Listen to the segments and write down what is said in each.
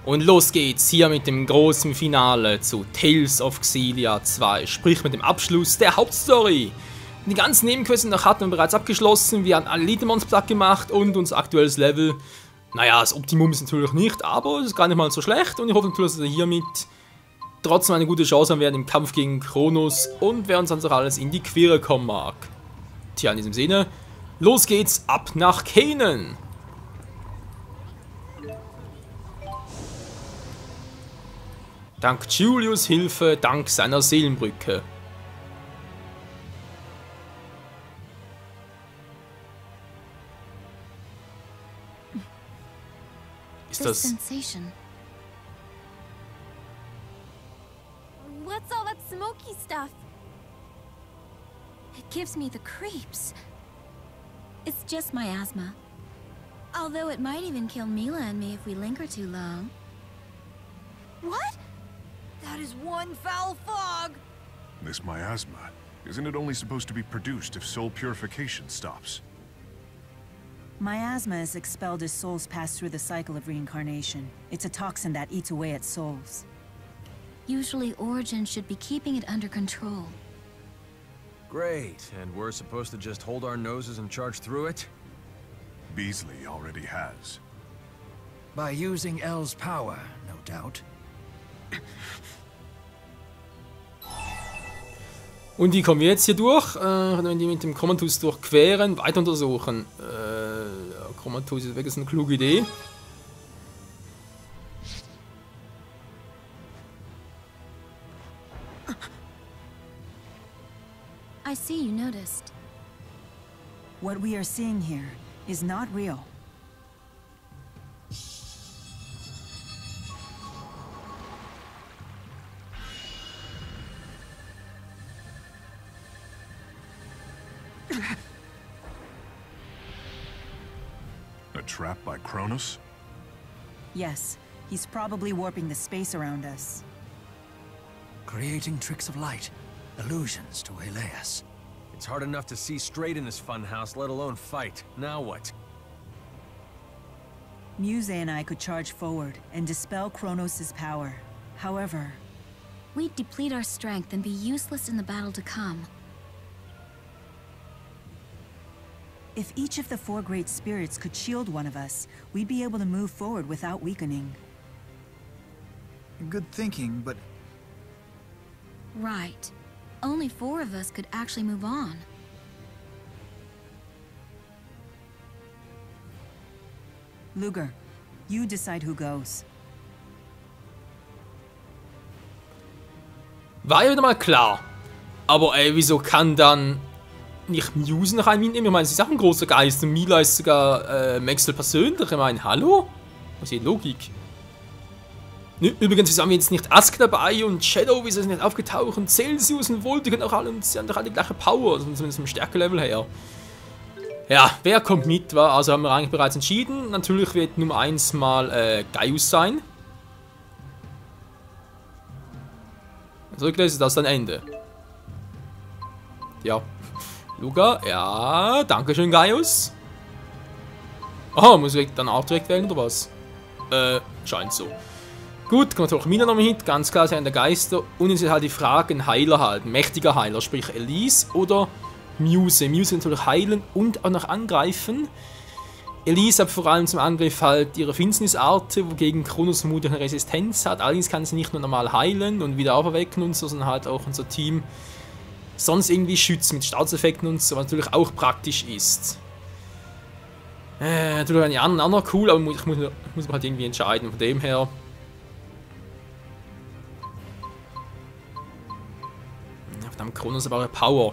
Und los geht's hier mit dem großen Finale zu Tales of Xillia 2, sprich mit dem Abschluss der Hauptstory. Die ganzen Nebenquests hatten wir bereits abgeschlossen, wir haben alle Elite-Mons platt gemacht und unser aktuelles Level, naja, das Optimum ist natürlich nicht, aber es ist gar nicht mal so schlecht und ich hoffe natürlich, dass wir hiermit trotzdem eine gute Chance haben werden im Kampf gegen Kronos und wer uns sonst auch alles in die Quere kommen mag. Tja, in diesem Sinne, los geht's ab nach Canaan! Dank Julius Hilfe, dank seiner Seelenbrücke. Ist das... Sensation. What's all that smoky stuff? It gives me the creeps. It's just my asthma. Although it might even kill Mila and me if we linger too long. What? That is one foul fog! This miasma, isn't it only supposed to be produced if soul purification stops? Miasma is expelled as souls pass through the cycle of reincarnation. It's a toxin that eats away at souls. Usually Origin should be keeping it under control. Great, and we're supposed to just hold our noses and charge through it? Beasley already has. By using L's power, no doubt. Und wie kommen wir jetzt hier durch? Wenn die mit dem Chromatus durchqueren, weiter untersuchen. Chromatus ist wirklich eine kluge Idee. I see you noticed. What we are seeing here is not real. A trap by Kronos? Yes, he's probably warping the space around us. Creating tricks of light, illusions to waylay us. It's hard enough to see straight in this funhouse, let alone fight. Now what? Muse and I could charge forward and dispel Kronos' power. However... We'd deplete our strength and be useless in the battle to come. If each of the four great spirits could shield one of us, we'd be able to move forward without weakening. Good thinking, but... Right. Only 4 of us could actually move on. Luger, you decide who goes. War ja wieder mal klar. Aber ey, wieso kann dann nicht Muse nach einem mitnehmen? Ich meine, sie ist auch ein großer Geist und Mila ist sogar Maxwell persönlich. Ich meine, hallo? Was ist die Logik? Übrigens, wieso haben wir jetzt nicht Ask dabei und Shadow, wieso ist nicht aufgetaucht und Celsius und Volt, die können auch alle, und sie haben doch alle die gleiche Power, also zumindest vom Stärkelevel her. Ja, wer kommt mit? Also haben wir eigentlich bereits entschieden. Natürlich wird Nummer 1 mal Gaius sein. Zurückgelesen ist das dann Ende. Ja. Luga, ja, dankeschön Gaius. Aha, muss ich dann auch direkt wählen, oder was? Scheint so. Gut, kommt auch Mina noch mal hin, ganz klar, sind der Geister. Und jetzt ist halt die Frage, ein Heiler halt, ein mächtiger Heiler, sprich Elise oder Muse. Muse natürlich heilen und auch noch angreifen. Elise hat vor allem zum Angriff halt ihre Finsternisarte, wogegen Kronos vermutlich eine Resistenz hat. Allerdings kann sie nicht nur normal heilen und wieder auferwecken und so, sondern halt auch unser Team sonst irgendwie schützen mit Staatseffekten und so, was natürlich auch praktisch ist. Natürlich eine andere cool, aber ich muss mich halt irgendwie entscheiden, von dem her. Verdammt, Kronos aber auch Power.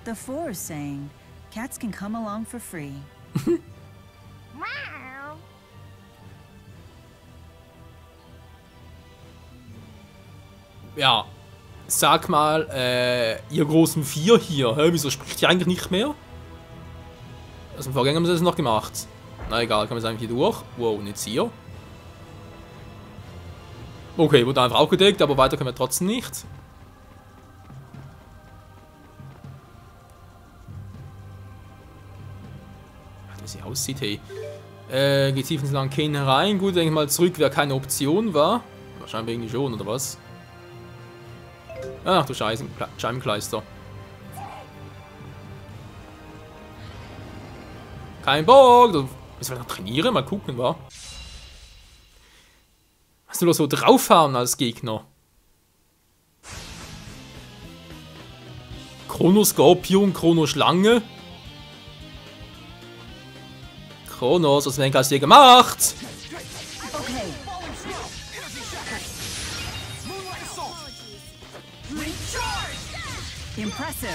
The Four is saying, cats can come along for free. Ja, sag mal, ihr großen 4 hier, wieso spricht ihr eigentlich nicht mehr? Also im Vorgänger haben sie das noch gemacht. Na egal, kann man sagen hier durch. Wow, und jetzt hier. Okay, wurde einfach auch gedeckt, aber weiter können wir trotzdem nicht. Wie sie aussieht, hey. Geht tief ins Land herein. Gut, denke ich mal, zurück wäre keine Option, war. Wahrscheinlich irgendwie schon, oder was? Ach du Scheiße, Scheibenkleister. Kein Bock! Müssen wir noch trainieren? Mal gucken, wa? Was du doch so draufhauen als Gegner? Chronoskorpion, Chronoschlange. Kronos, was hast du hier gemacht? Okay. Impressive.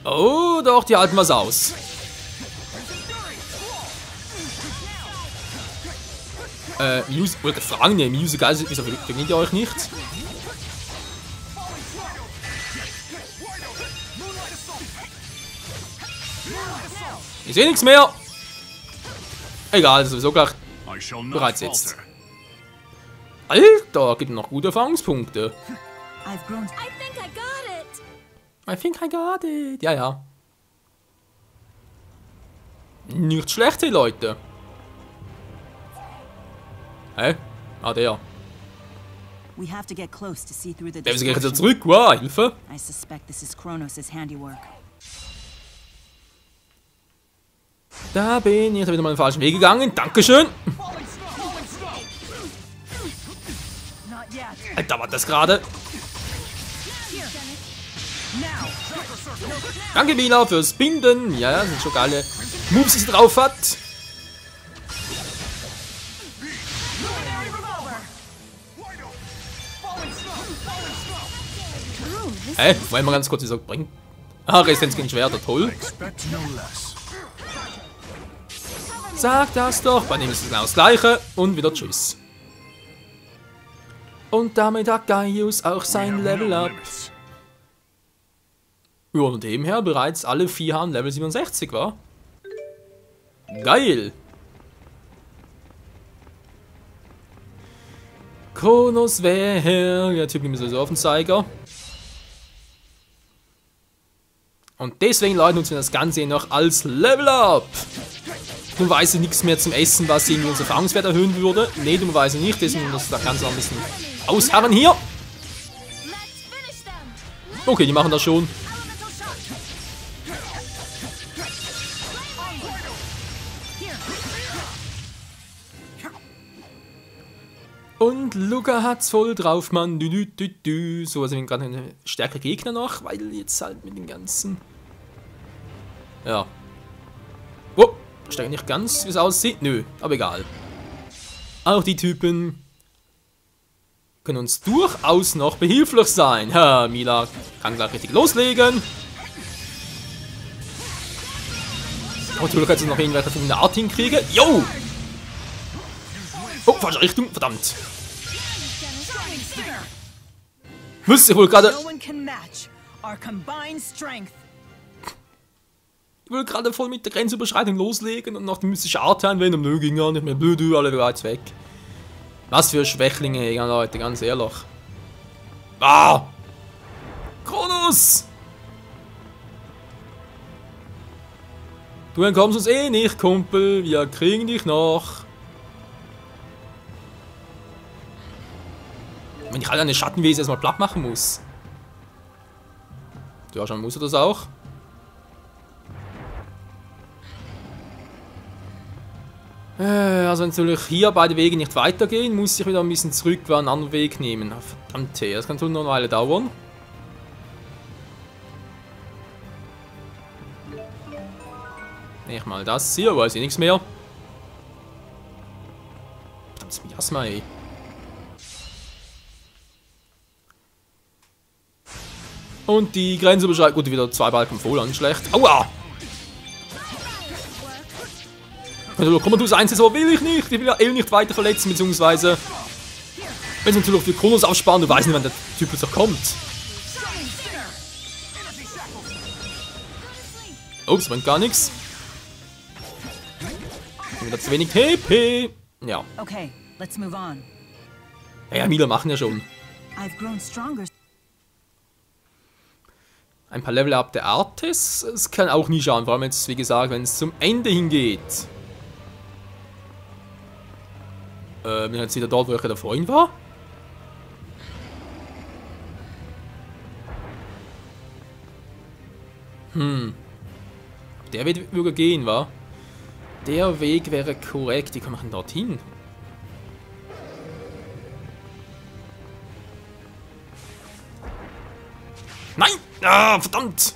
Oh, doch, die halten was aus. Wollte fragen, ne, Music, also, wieso vergeht ihr euch nicht? Ich sehe nichts mehr. Egal, das ist sowieso gleich bereits jetzt. Alter, gibt noch gute Erfahrungspunkte. I think I got it. I think I got it. Ja, ja. Nicht schlecht, hey, Leute. Hä? Ah, der. We have to get close to see through the Der ist jetzt distortion. zurück. Wow, Hilfe. I suspect this is Kronos' handiwork. Da bin ich wieder mal den falschen Weg gegangen. Dankeschön. Alter, war das gerade? Danke, Mila, fürs Binden. Ja, das sind schon geile Moves, die sie drauf hat. Hä? Wollen wir ganz kurz dieser bringen? Ah, Resistenz gegen Schwerter, toll. Expect no less. Sag das doch. Bei dem ist es genau das Gleiche. Und wieder tschüss. Und damit hat Gaius auch sein Level Up. Ja, und dem her bereits alle 4 haben Level 67, war? Geil! Kronos wäre der Typ, nimmt so auf den Zeiger. Und deswegen leiten uns wir das Ganze noch als Level Up. Dummerweise nichts mehr zum Essen, was irgendwie unser Erfahrungswert erhöhen würde. Ne, dummerweise nicht, deswegen muss das Ganze noch ein bisschen ausharren hier. Okay, die machen das schon. Und Luca hat's voll drauf, Mann. So, also wir haben gerade einen stärkeren Gegner noch, weil jetzt halt mit den ganzen... Ja. Oh, steigt nicht ganz, wie es aussieht. Nö, aber egal. Auch die Typen können uns durchaus noch behilflich sein. Ha, Mila kann gleich richtig loslegen. Oh, natürlich kann sie noch irgendwelche von der Art hinkriegen. Yo! Oh, falsche Richtung, verdammt. Müsste ich wohl gerade... No one can match our combined strength. Ich will gerade voll mit der Grenzüberschreitung loslegen und noch die mystische Art anwenden. Nö, ging gar nicht mehr. Blöd, alle bereits weg. Was für Schwächlinge, Leute, ganz ehrlich. Ah! Kronos! Du entkommst uns eh nicht, Kumpel. Wir kriegen dich noch. Wenn ich halt eine Schattenwesen erstmal platt machen muss. Ja, schon muss er das auch. Also natürlich hier beide Wege nicht weitergehen, muss ich wieder ein bisschen zurück einen anderen Weg nehmen. Verdammt, das kann schon noch eine Weile dauern. Nehme ich mal das hier, weiß ich nichts mehr. Verdammt, Miasma, ey. Und die Grenzüberschreitung. Gut, wieder 2 Balken voll an, schlecht. Aua! Komm, du eins, so will ich nicht. Ich will ja eh nicht weiter verletzen, beziehungsweise. Wenn sie natürlich für Kronos aufsparen, du weißt nicht, wann der Typ jetzt auch kommt. Ups, bringt gar nichts. Wieder zu wenig TP. Ja. Okay, let's move on. Ja, Mila machen ja schon. I've grown stronger. Ein paar Level up der Artis. Es kann auch nie schauen, vor allem jetzt, wie gesagt, wenn es zum Ende hingeht. Bin jetzt wieder dort, wo ich ja vorhin war. Der Weg würde gehen, wa? Der Weg wäre korrekt. Wie komme ich denn dorthin? Nein! Ah, verdammt!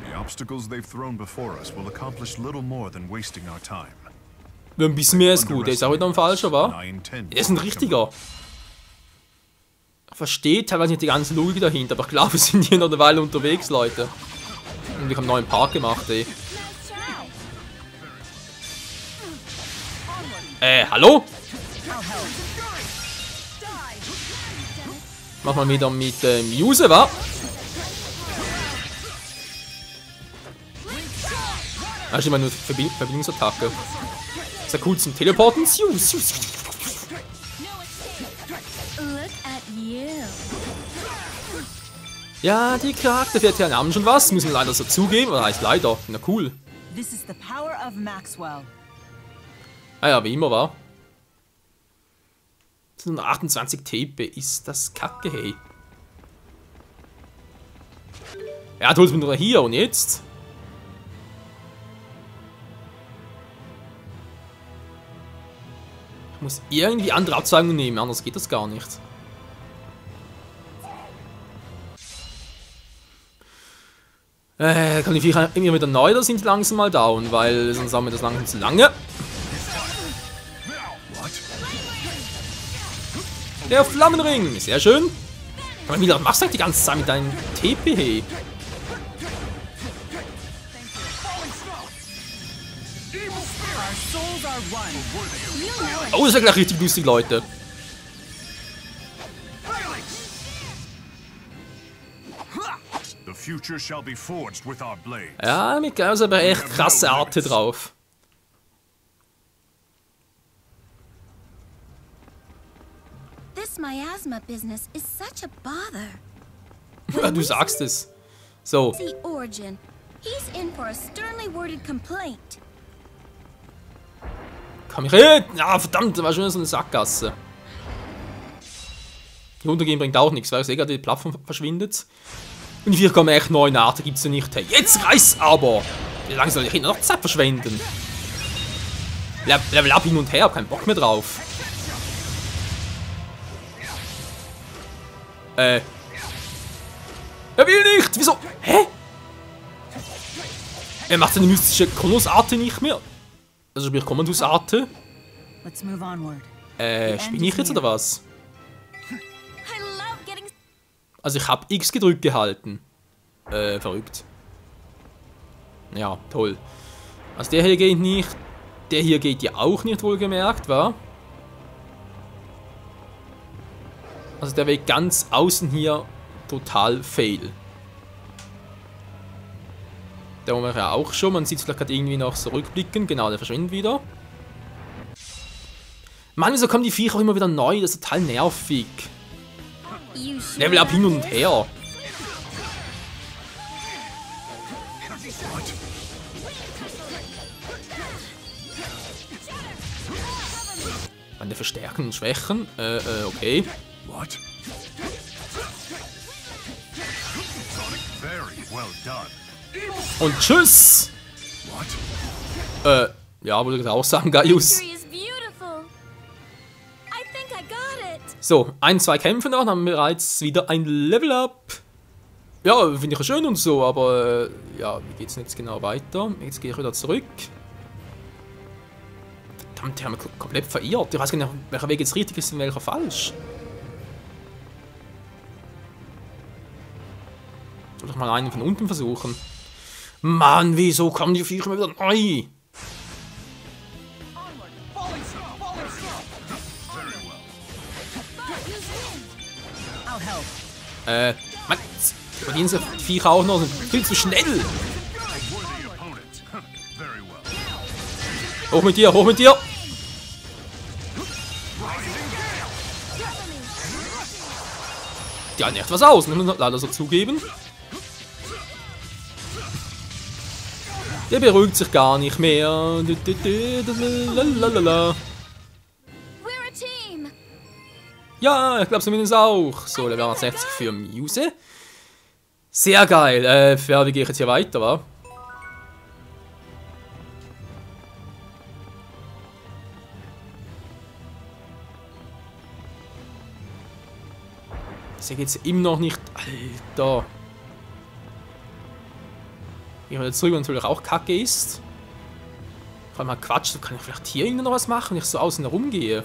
The obstacles they've thrown before us will accomplish little more than wasting our time. Ein bisschen mehr ist gut. Der ist auch wieder ein falscher, wa? I intend Er ist ein richtiger. Ich verstehe teilweise nicht die ganze Logik dahinter, aber ich glaube, wir sind hier noch eine Weile unterwegs, Leute. Und wir haben einen neuen Park gemacht, ey. Hallo? Mach mal wieder mit Muse, wa? Das ist immer nur Verbindungsattacke. Ist ja cool zum Teleporten. Look at you. Ja, die Charakterfähigkeiten haben schon was, müssen wir leider so zugeben. Oder heißt leider. Na cool. This is the power of Maxwell. Ah ja, wie immer war. 28 TP ist das kacke, hey. Ja, du holst mich nur hier und jetzt? Ich muss irgendwie andere Abzweigungen nehmen, anders geht das gar nicht. Kann ich vielleicht immer wieder neu, da sind die langsam mal down, weil sonst haben wir das langsam zu lange. Der Flammenring, sehr schön. Aber wie machst du halt die ganze Zeit mit deinem TP, hey? Oh, das ist ja gleich richtig lustig, Leute. The future shall be forged with our blades. Ja, mit Klaus aber echt krasse Arte drauf. This miasma business is such a bother. Ja, du sagst es. So. See Origin. He's in for a sternly worded complaint. Komm ich hin! Ja, verdammt, da war schon so eine Sackgasse. Hier runtergehen bringt auch nichts, weil ich sehe gerade, die Plattform verschwindet. Und hier kommen echt neue Arten, gibt's ja nicht. Hey, jetzt reiß aber! Wie lange soll ich hier noch Zeit verschwenden? Level up hin und her, hab keinen Bock mehr drauf. Er will nicht! Wieso? Hä? Er macht seine mystische Kolossarte nicht mehr. Also sprich Kommandusarte. Let's move onward. Bin ich jetzt oder was? I love getting. Also ich habe X gedrückt gehalten. Verrückt. Ja, toll. Also der hier geht nicht. Der hier geht ja auch nicht, wohlgemerkt, wa? Also der Weg ganz außen hier total fail. Der haben wir ja auch schon. Man sieht es vielleicht gerade irgendwie noch so rückblicken. Genau, der verschwindet wieder. Mann, wieso kommen die Viecher auch immer wieder neu? Das ist total nervig. You sure Level up hin und her. Meine Verstärken und Schwächen. Okay. What? Very well done. Und tschüss! What? Ja, wollte ich auch sagen, Gaius. Victory is beautiful. I think I got it. So, 1, 2 Kämpfe noch, dann haben wir bereits wieder ein Level Up. Ja, finde ich ja schön und so, aber ja, wie geht's denn jetzt genau weiter? Jetzt gehe ich wieder zurück. Verdammt, die haben wir komplett verirrt. Ich weiß gar nicht, welcher Weg jetzt richtig ist und welcher falsch. Soll ich mal einen von unten versuchen? Mann, wieso kommen die Viecher immer wieder neu? Mann, verdienen sie die Viecher auch noch, sind viel zu schnell. Worthy opponent. Very well. Hoch mit dir, hoch mit dir. die halten echt was aus, muss man leider so zugeben. Der beruhigt sich gar nicht mehr. We're a team. Ja, ich glaube zumindest auch. So, Level 60 für Muse. Sehr geil. Wie gehe ich jetzt hier weiter, wa? Das geht jetzt immer noch nicht. Alter. Ich will jetzt zurück, weil natürlich auch kacke ist. Vor allem mal Quatsch, da kann ich vielleicht hier irgendwo noch was machen, wenn ich so außen herum gehe.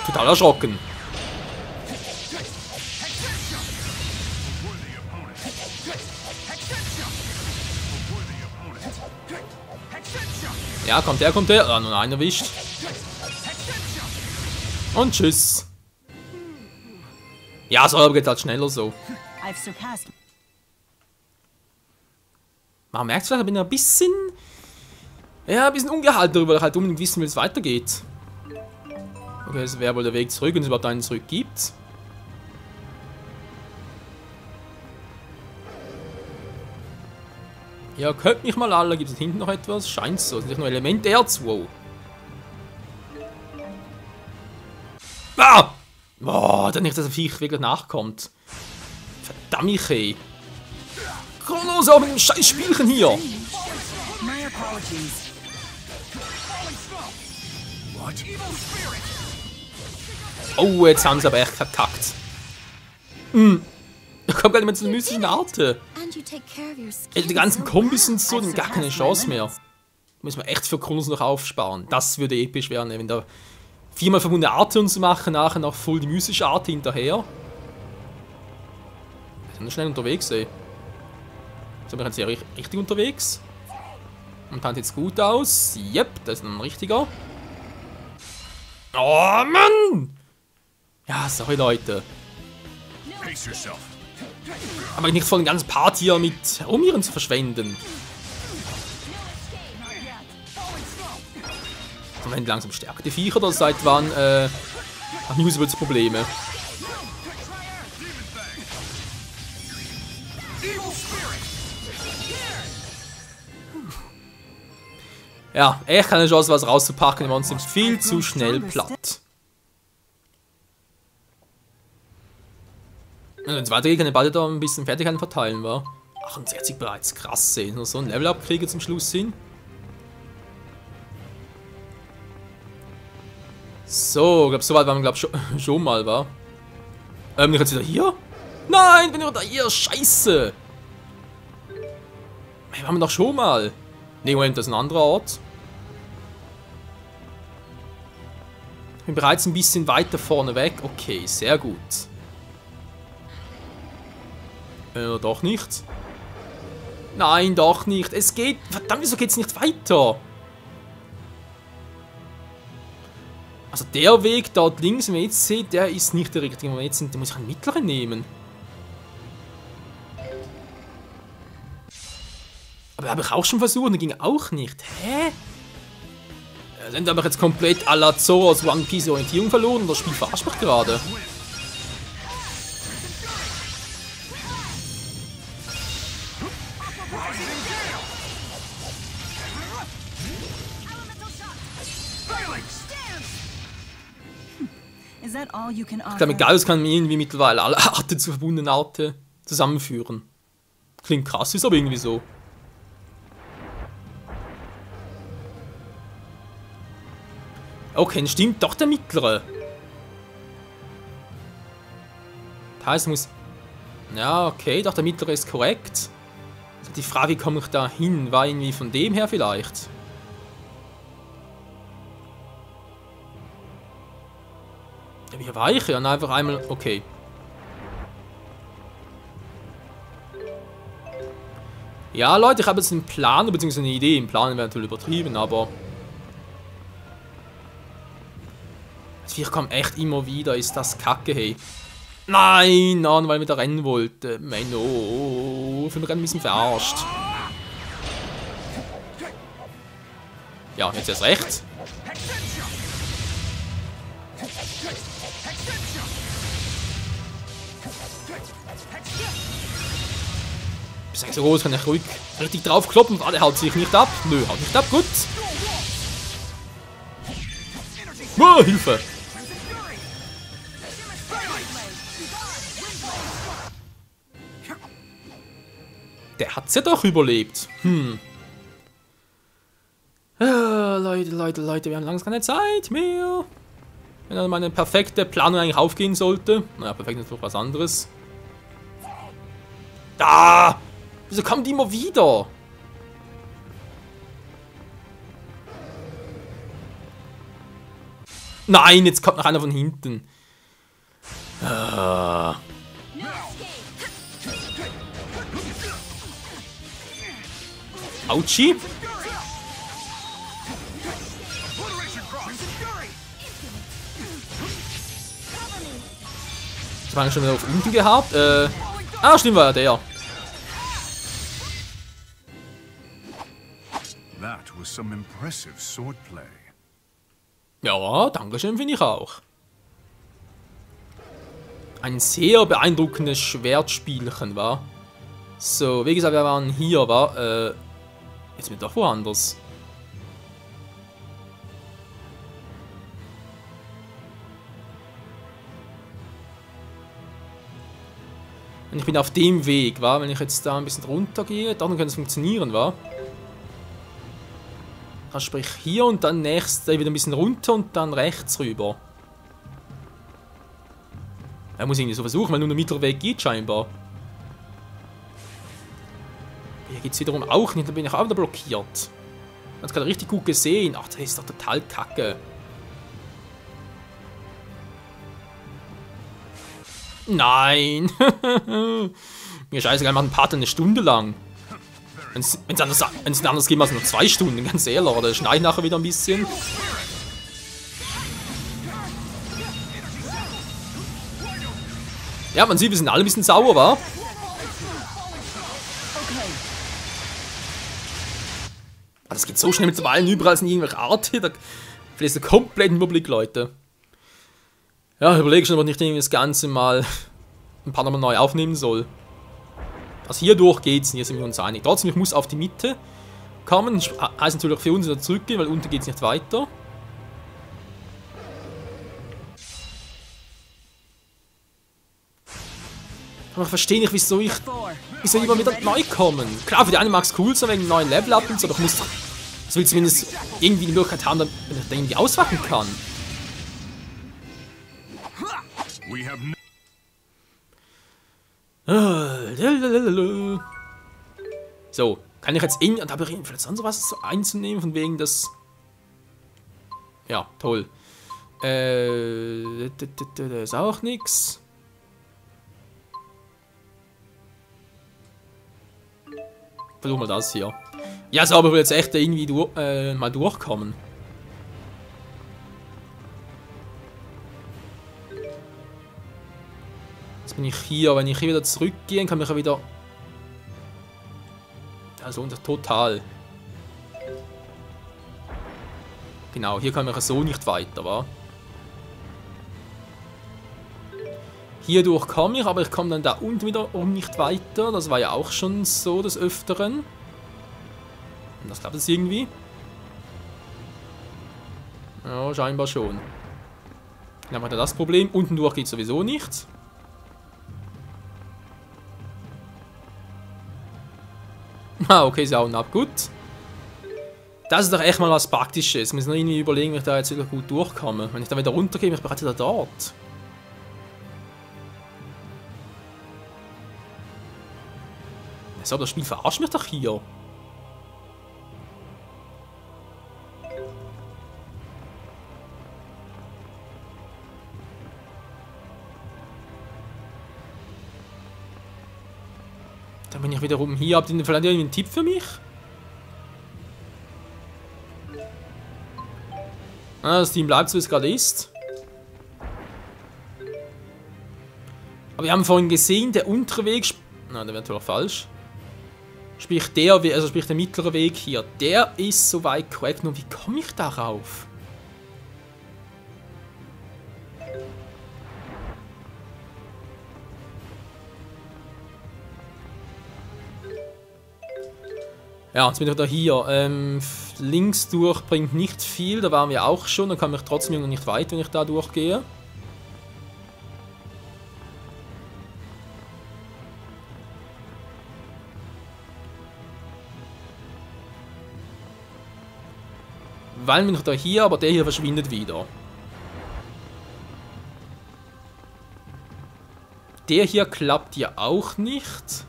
Total erschrocken. Ja, kommt der. Ah, nur einen erwischt. Und tschüss. Ja, so geht halt schneller so. Man merkt vielleicht, ich bin ein bisschen... Ja, ein bisschen ungehalten darüber, weil ich halt unbedingt wissen will, wie es weitergeht. Okay, das wäre wohl der Weg zurück, wenn es überhaupt einen zurück gibt. Ja, könnt mich mal alle. Gibt es hinten noch etwas? Scheint so. Sind nicht nur Elementerz. Wow. Ah! Boah, dann nicht, dass der Viech wirklich nachkommt. Verdammt, ey. Komm los, auch mit dem scheiß Spielchen hier. Oh, jetzt haben sie aber echt verkackt. Ich komme gar nicht mehr zu den mystischen Arten. Die ganzen Kombis und so, die gar keine Chance mehr. Müssen wir echt für Kronos noch aufsparen. Das würde episch werden, wenn da 4-mal verbundene Arte uns machen, nachher noch voll die mystische Arte hinterher. Wir sind schnell unterwegs, ey. So, wir sind sehr richtig unterwegs. Und dann sieht's gut aus. Yep, das ist ein richtiger. Oh Mann! Ja, sorry Leute. Aber nicht voll den ganzen Part hier mit Rumieren zu verschwenden. Und wenn langsam stärkt die Viecher, oder seit wann haben Muse wohl Probleme? Ja, echt keine Chance, was rauszupacken. Die Monster sind viel zu schnell platt. Und wenn es weitergeht, kann ich beide da ein bisschen Fertigkeiten verteilen, wa? 68 bereits, krass, ey. Nur so ein Level-Up kriege zum Schluss hin. So, ich glaube, so weit waren wir, glaube ich, schon mal, wa? Bin ich jetzt wieder hier? Nein, bin ich wieder hier, scheiße! Hey, waren wir doch schon mal? Ne, Moment, das ist ein anderer Ort. Ich bin bereits ein bisschen weiter vorne weg. Okay, sehr gut. Doch nicht. Nein, doch nicht. Es geht... Verdammt, wieso geht's nicht weiter? Also der Weg dort links, wenn ihr jetzt seht, der ist nicht der richtige. Wenn wir jetzt sind, den muss ich einen mittleren nehmen. Aber habe ich auch schon versucht, der ging auch nicht. Hä? Sind aber jetzt komplett à la Zorro aus One Piece Orientierung verloren und das Spiel verarscht mich gerade. Ich glaube, Gaius kann irgendwie mittlerweile alle Arten zu verbundenen Arten zusammenführen. Klingt krass, ist aber irgendwie so. Okay, dann stimmt doch der mittlere. Das heißt, muss... Ja, okay, doch der mittlere ist korrekt. Die Frage, wie komme ich da hin? War irgendwie von dem her vielleicht? Ja, wie war ich? Dann einfach einmal... Okay. Ja, Leute, ich habe jetzt einen Plan, beziehungsweise eine Idee. Ein Plan wäre natürlich übertrieben, aber... Ich komme echt immer wieder, ist das kacke, hey. Nein, nein, weil ich da rennen wollte. Menno, ich bin gerade ein bisschen verarscht. Ja, jetzt erst recht. Bist eigentlich so groß, kann ich ruhig richtig drauf kloppen. Ah, der haut sich nicht ab. Nö, haut nicht ab, gut. Oh, Hilfe! Der hat's ja doch überlebt. Leute, wir haben langsam keine Zeit mehr. Wenn dann meine perfekte Planung eigentlich aufgehen sollte. Naja, perfekt ist doch was anderes. Da! Wieso kommen die immer wieder? Nein, jetzt kommt noch einer von hinten. Autschi. Das war schon wieder auf unten gehabt. Stimmt, war ja der. That was some impressive swordplay. Ja, danke schön, finde ich auch. Ein sehr beeindruckendes Schwertspielchen, war. So, wie gesagt, wir waren hier, war. Jetzt sind wir doch woanders. Und ich bin auf dem Weg, war. Wenn ich jetzt da ein bisschen runter gehe, dann könnte es funktionieren, war. Also sprich hier und dann nächstes wieder ein bisschen runter und dann rechts rüber. Er muss irgendwie so versuchen, weil nur der Mittelweg geht scheinbar. Hier geht es wiederum auch nicht, da bin ich auch wieder blockiert. Das gerade richtig gut gesehen. Ach, das ist doch total kacke. Nein! Mir scheißegal, wir machen Part eine Stunde lang. Wenn es anders geht, also nur 2 Stunden, ganz ehrlich. Oder schneide ich nachher wieder ein bisschen. Ja, man sieht, wir sind alle ein bisschen sauer, wa? Das geht so schnell mit Wahlen, überall sind irgendwelche Arten. Da verlierst du komplett den Überblick, Leute. Ja, ich überlege schon, ob ich nicht das Ganze mal ein paar Mal neu aufnehmen soll. Also hier durch geht's, hier sind wir uns einig. Trotzdem, ich muss auf die Mitte kommen. Das heißt natürlich für uns wieder zurückgehen, weil unten geht's nicht weiter. Aber ich verstehe nicht, wieso ich immer wieder neu kommen. Klar, für die einen mag es cool sein, wegen neuen Level-Up und so, doch muss ich will zumindest irgendwie die Möglichkeit haben, dass ich da irgendwie auswachen kann. So, kann ich jetzt da habe ich vielleicht sonst was einzunehmen, von wegen das. Ja, toll. Ist auch nix. Versuchen wir das hier. Ja, so, aber ich will jetzt echt irgendwie mal durchkommen. Jetzt bin ich hier. Wenn ich hier wieder zurückgehe, kann ich ja wieder. Also total. Genau, hier kann ich ja so nicht weiter, wa? Hierdurch komme ich, aber ich komme dann da unten wiederum nicht weiter. Das war ja auch schon so des Öfteren. Und das klappt jetzt irgendwie. Ja, scheinbar schon. Dann haben wir das Problem. Unten durch geht sowieso nichts. Ah, okay, sie hauen ab. Gut. Das ist doch echt mal was Praktisches. Ich muss noch irgendwie überlegen, wie ich da jetzt wieder gut durchkomme. Wenn ich da wieder runtergehe, bin ich bereits wieder dort. So, das Spiel verarscht mich doch hier. Dann bin ich wiederum hier. Habt ihr vielleicht einen Tipp für mich? Ah, das Team bleibt so, wie es gerade ist. Aber wir haben vorhin gesehen, der untere Weg... Nein, der wäre natürlich falsch. Sprich der mittlere Weg hier. Der ist soweit korrekt. Nur wie komme ich darauf? Ja, jetzt bin ich da hier. Links durch bringt nicht viel, da waren wir auch schon. Dann kann ich trotzdem noch nicht weit, wenn ich da durchgehe. Weil bin ich da hier, aber der hier verschwindet wieder. Der hier klappt ja auch nicht.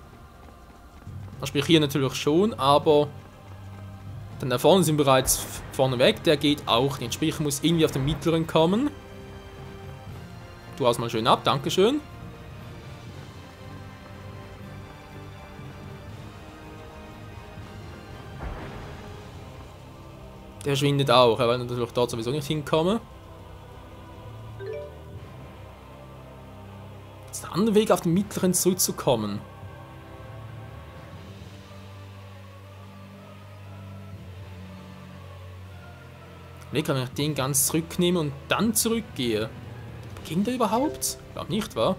Sprich hier natürlich schon, aber dann da vorne sind bereits vorne weg, der geht auch nicht. Sprich, ich muss irgendwie auf den mittleren kommen. Du haust mal schön ab, dankeschön. Der verschwindet auch, weil ich natürlich dort sowieso nicht hinkomme. Jetzt ein anderer Weg auf den mittleren zurückzukommen. Wie kann ich den ganz zurücknehmen und dann zurückgehe? Ging der überhaupt? Ich glaube nicht, wa?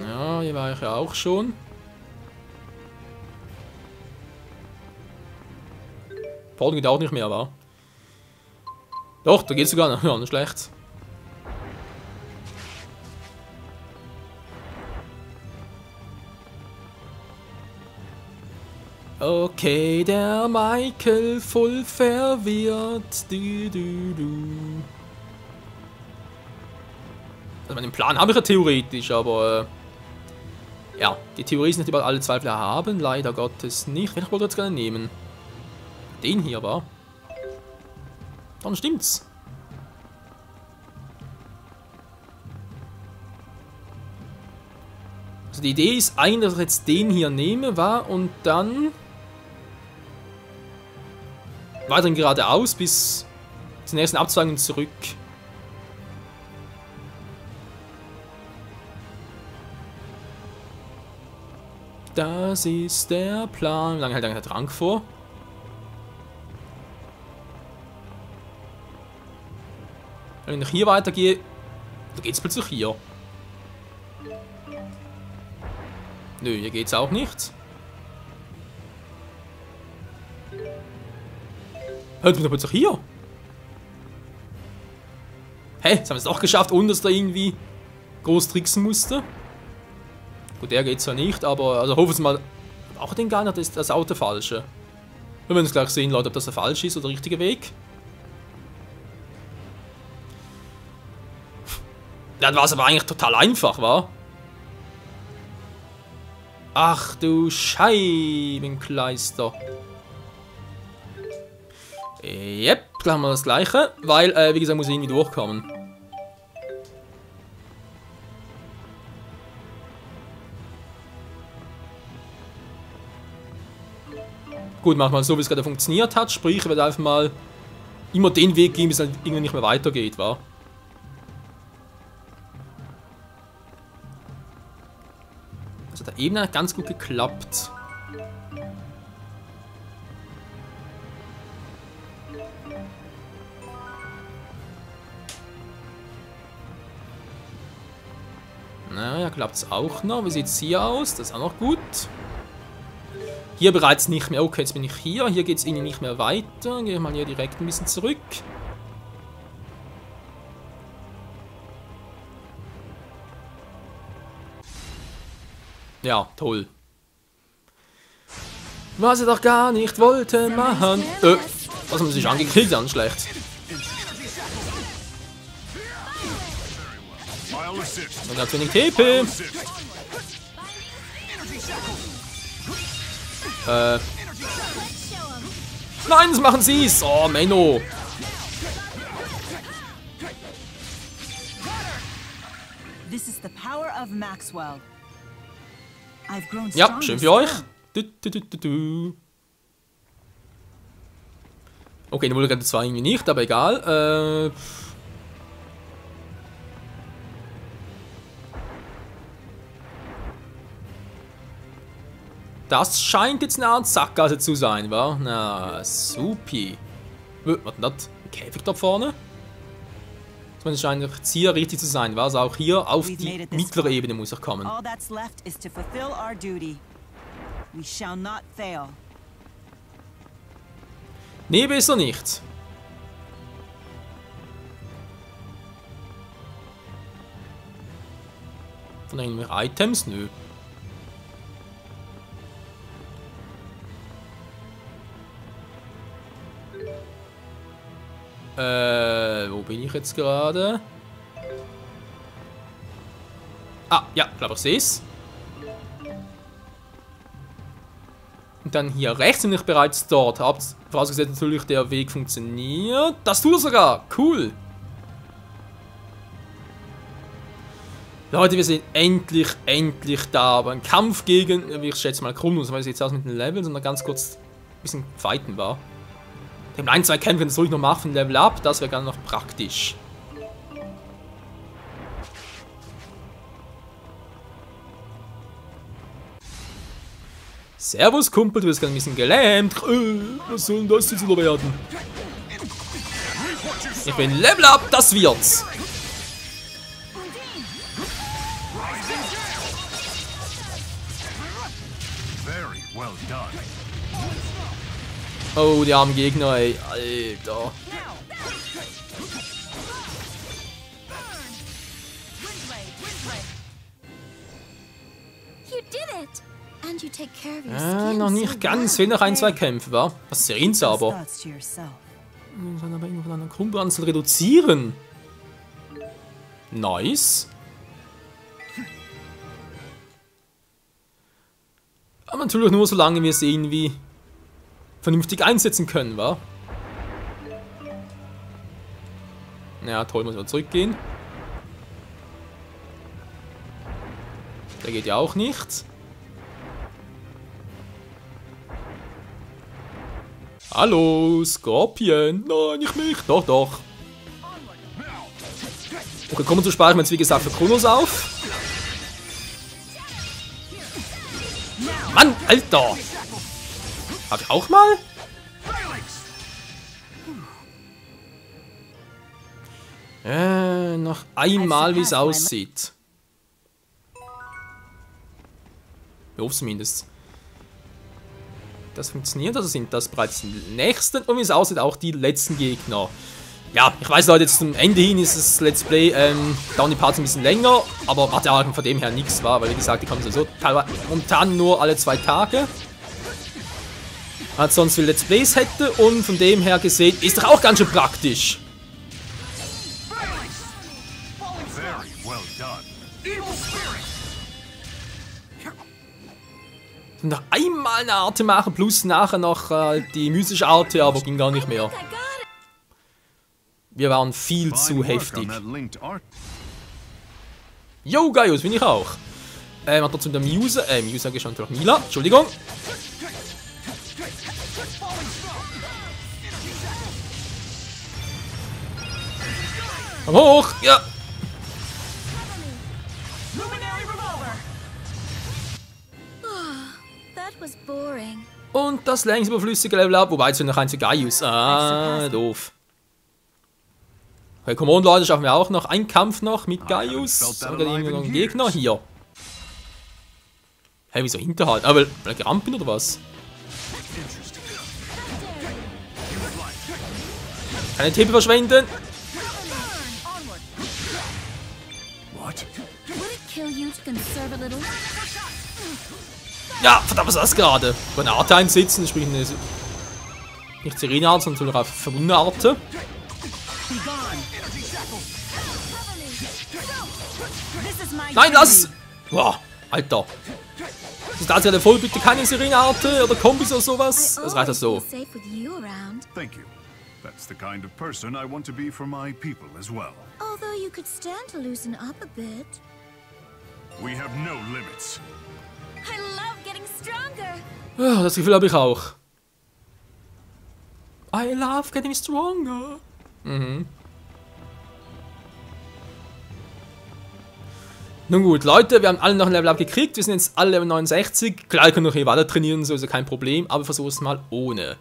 Ja, hier war ich ja auch schon. Vorne geht auch nicht mehr, wa? Doch, da geht sogar noch. Ja, nicht schlecht. Okay, der Michael voll verwirrt. Also den Plan habe ich ja theoretisch, aber ja, die Theorie ist nicht über alle Zweifel erhaben, leider Gottes nicht. Welchen wollte ich jetzt gerne nehmen? Den hier war. Dann stimmt's. Also die Idee ist eigentlich, dass ich jetzt den hier nehme, war und dann weiterhin geradeaus bis zur nächsten Abzweigung zurück. Das ist der Plan. Wie lange hält eigentlich der Trank vor? Wenn ich hier weitergehe, dann geht's plötzlich hier. Nö, hier geht's auch nicht. Hört mich doch plötzlich hier. Hä? Jetzt haben wir es doch geschafft, ohne dass da irgendwie groß tricksen musste. Gut, der geht zwar nicht, aber also hoffen wir mal. Auch den gar nicht, ist das Auto falsche. Wir werden es gleich sehen, Leute, ob das der falsche ist oder der richtige Weg. Dann war es aber eigentlich total einfach, wa? Ach du Scheibenkleister. Yep, gleich haben wir das gleiche, weil, wie gesagt, muss ich irgendwie durchkommen. Gut, mach mal so, wie es gerade funktioniert hat. Sprich, ich werde einfach mal immer den Weg gehen, bis es halt irgendwie nicht mehr weitergeht, wa? Das hat eben ganz gut geklappt. Naja, klappt es auch noch. Wie sieht es hier aus? Das ist auch noch gut. Hier bereits nicht mehr. Okay, jetzt bin ich hier. Hier geht es irgendwie nicht mehr weiter. Gehe ich mal hier direkt ein bisschen zurück. Ja, toll. Was ich doch gar nicht wollte machen. Was haben sie sich angekriegt? Ganz schlecht. Und hat wenig TP. Nein, das machen sie's. Oh, Menno. This is the power of Maxwell. I've grown Ja, schön für euch. Okay, den wollte ich zwar irgendwie nicht, aber egal. Das scheint jetzt eine Art Sackgasse zu sein, wa? Na, supi. Was ist denn das? Ein Käfig da vorne? Es scheint jetzt hier richtig zu sein, was auch hier auf We've die made it this mittlere far. Ebene muss er kommen. All that's left is to fulfill our duty. We shall not fail. Nee, besser nicht. Von irgendwelchen Items? Nö. Wo bin ich jetzt gerade? Ah, ja, glaube ich sehe es. Und dann hier rechts bin ich bereits dort. Habt vorausgesetzt natürlich, der Weg funktioniert. Das tut er sogar. Cool. Leute, wir sind endlich da. Aber ein Kampf gegen, ich schätze mal Kronos, weil es jetzt aus mit den Levels, sondern ganz kurz ein bisschen fighten war. Dem 1-2 Kämpfe, wenn das ruhig noch machen, Level Up, das wäre ganz noch praktisch. Servus Kumpel, du bist gerade ein bisschen gelähmt. Was soll denn das jetzt wieder werden? Ich bin Level Up, das wird's. Very well done. Oh, die armen Gegner, ey. Alter. You did it! And you take care of your skin Noch so nicht ganz. well. Fehlen noch 1-2 Kämpfe, wa? Was ist der Rinzauber? Thoughts to yourself. Man kann aber irgendwo von einer Krummbanzel reduzieren. Nice. Aber natürlich nur, solange wir sie irgendwie vernünftig einsetzen können, wa? Ja, toll, muss man zurückgehen. Der geht ja auch nicht. Hallo, Scorpion. Nein, nicht mich. Doch, doch. Okay, kommen zu sparen wir jetzt wie gesagt für Kronos auf. Mann, Alter. Hab ich auch mal? Noch einmal, wie es aussieht. Ich hoffe zumindest. Das funktioniert, also sind das bereits die nächsten und wie es aussieht auch die letzten Gegner. Ja, ich weiß Leute, jetzt zum Ende hin ist das Let's Play, dauern die Parts ein bisschen länger, aber macht ja von dem her nichts war, weil wie gesagt, die kommen sowieso teilweise momentan nur alle 2 Tage. Als sonst viel Let's Plays hätte und von dem her gesehen ist doch auch ganz schön praktisch. Very well done. Und noch einmal eine Arte machen, plus nachher noch die mystische Arte, aber ging gar nicht mehr. I got it! Wir waren viel zu Fine work heftig. on that linked art. Yo, Gaius, bin ich auch. Hat trotzdem der Muse, Muse sage ich schon, natürlich Mila, Entschuldigung. Komm hoch, ja. That was boring. Und das längst überflüssige Level Up, wobei jetzt noch eins für Gaius. Ah, doof. Okay, come on, Leute, schaffen wir auch noch. Ein Kampf noch mit Gaius. Oder irgendwo noch ein Gegner hier. Hey, wieso Hinterhalt? Ah, weil ich gerannt bin oder was? Keine Tippe verschwenden. What? Would it kill you to conserve a little? Ja, verdammt, was ist das gerade? Bei einer Arte einsetzen, sprich eine. Nicht Serena-Arte, sondern natürlich auch verbundene Arte. Nein, lass! Boah, Alter. Das ist gerade voll, bitte keine Serena-Arte oder Kombis oder sowas. Das reicht das so. Feel safe with you around. Thank you. That's the kind of person I want to be for my people as well. Although you could stand to loosen up a bit. We have no limits. I love getting stronger. Ja, das Gefühl habe ich auch. I love getting stronger. Mhm. Nun gut, Leute, wir haben alle noch ein Level Up gekriegt. Wir sind jetzt alle Level 69. Klar, wir können noch hier weiter trainieren, so ist ja kein Problem. Aber versuchen es mal ohne.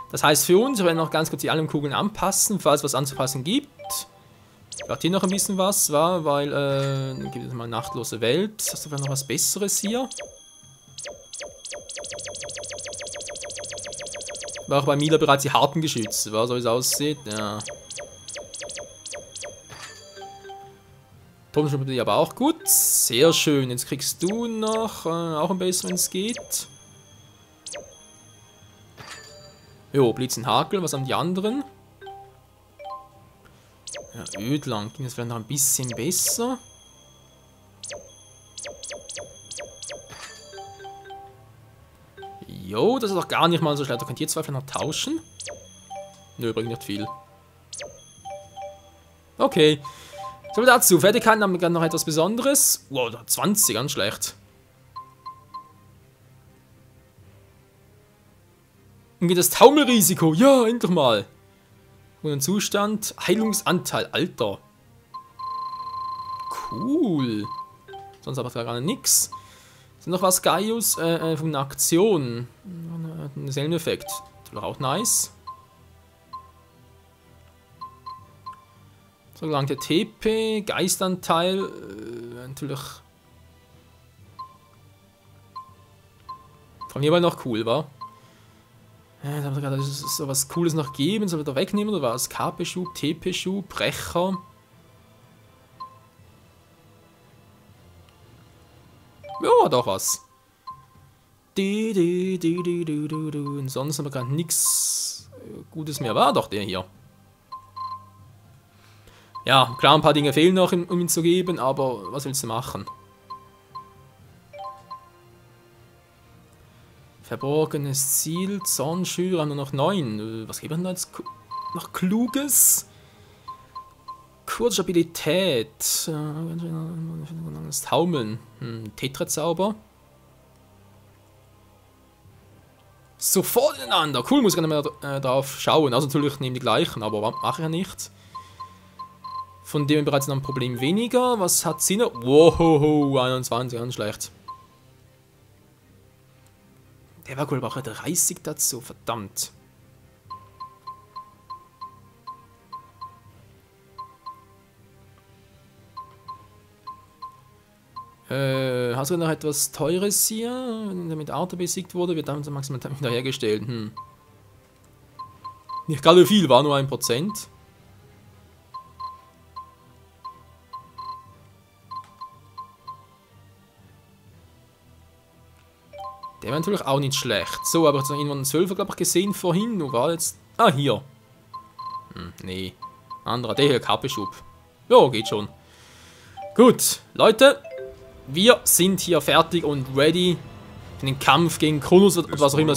Das heißt für uns, wir werden noch ganz kurz die Alumkugeln anpassen, falls es was anzupassen gibt. Vielleicht hier noch ein bisschen was, war, weil, dann gibt es mal nachtlose Welt. Hast du vielleicht noch was Besseres hier? War auch bei Mila bereits die harten Geschütze, war, so wie es aussieht, ja. Turmschuppe aber auch gut. Sehr schön. Jetzt kriegst du noch auch ein bisschen, wenn es geht. Jo, Blitzenhakel. Was haben die anderen? Ja, Ödlang. Ging das vielleicht noch ein bisschen besser. Jo, das ist doch gar nicht mal so schlecht. Da könnt ihr zwei vielleicht noch tauschen. Nö, bringt nicht viel. Okay. So, dazu. Fertigkeiten haben wir gerade noch etwas Besonderes. Wow, 20, ganz schlecht. Und geht das Taumelrisiko. Ja, endlich mal. Und Zustand. Heilungsanteil. Alter. Cool. Sonst aber gar nix. Ist noch was Gaius von einer Aktion. Ein Selteneffekt. Das auch nice. So lang der TP, Geistanteil, natürlich. Von mir war noch cool, war. Da haben wir gerade so was Cooles noch geben, soll wir da wegnehmen oder was? KP-Schub, TP-Schub, Brecher. Ja, doch was. Und sonst haben wir gerade nichts Gutes mehr. War doch der hier. Ja, klar, ein paar Dinge fehlen noch, um ihn zu geben, aber was willst du machen? Verborgenes Ziel, Zornschürer, nur noch 9. Was gibt es denn jetzt noch Kluges? Kurzstabilität. Das Taumeln. Tetrazauber. Sofort ineinander. Cool, muss ich nicht mehr drauf schauen. Also natürlich nehmen die gleichen, aber mache ich ja nicht. Von dem bereits noch ein Problem weniger. Was hat sie noch? Wow, 21, ganz schlecht. Der war cool, aber auch 30 dazu, verdammt. Hast du noch etwas Teures hier? Wenn der mit Arthur besiegt wurde, wird damit maximal wiederhergestellt. Nicht gerade viel, war nur 1%. Der war natürlich auch nicht schlecht. So, aber ich habe noch irgendwann einen 12er, glaube ich, gesehen vorhin. Wo war jetzt? Ah, hier. Nee. Anderer, der hier, Kappeschub. Jo, geht schon. Gut, Leute. Wir sind hier fertig und ready für den Kampf gegen Kronos oder was auch immer.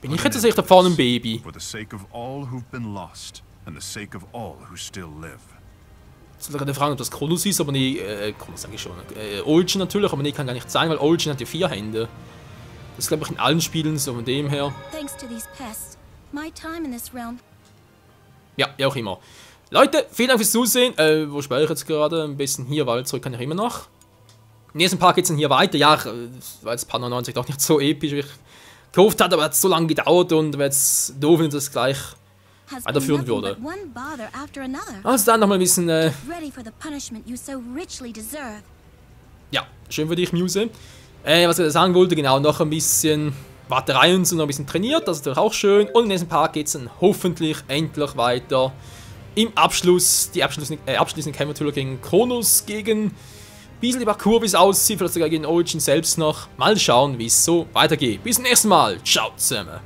Bin ich jetzt tatsächlich da vorne ein Baby? Ich sollte gerade fragen, ob das Kronos ist, aber nee, Kronos sage ich schon. Origin natürlich, aber nee, kann gar nicht sein, weil Origin hat ja 4 Hände. Das ist, glaube ich, in allen Spielen so von dem her. Ja, wie auch immer. Leute, vielen Dank fürs Zusehen. Wo speichere ich jetzt gerade? Am besten hier, weil zurück kann ich immer noch. Im nächsten Part geht es dann hier weiter. Ja, war jetzt Part 99 doch nicht so episch, wie ich gehofft hatte, aber hat so lange gedauert und wäre jetzt doof, wenn das gleich weiterführen würde. Also dann nochmal ein bisschen, ja, schön für dich, Muse. Was ich sagen wollte, genau, noch ein bisschen Warterei und so, noch ein bisschen trainiert, das ist natürlich auch schön. Und im nächsten Part geht es dann hoffentlich endlich weiter. Im Abschluss, die abschließenden Kämpfe natürlich gegen Kronos, gegen ein bisschen die Parcours, wie es aussieht, vielleicht sogar gegen Origin selbst noch. Mal schauen, wie es so weitergeht. Bis zum nächsten Mal. Ciao zusammen.